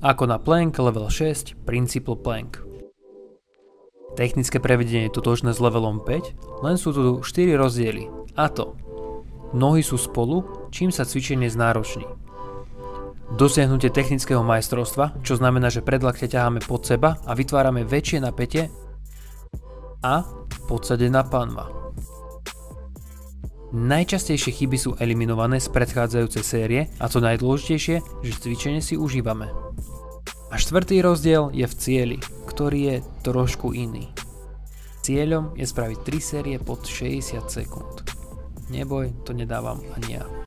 Ako na plank level 6 Principal Plank. Technické prevedenie je totožné s levelom 5, len sú tu 4 rozdiely, a to nohy sú spolu, čím sa cvičenie znároční. Dosiahnutie technického majstrovstva, čo znamená, že predlakte ťaháme pod seba a vytvárame väčšie napätie, a podsadená panva. Najčastejšie chyby sú eliminované z predchádzajúcej série a to najdôležitejšie, že cvičenie si užívame. A štvrtý rozdiel je v cieli, ktorý je trošku iný. Cieľom je spraviť 3 série pod 60 sekúnd. Neboj, to nedávam ani ja.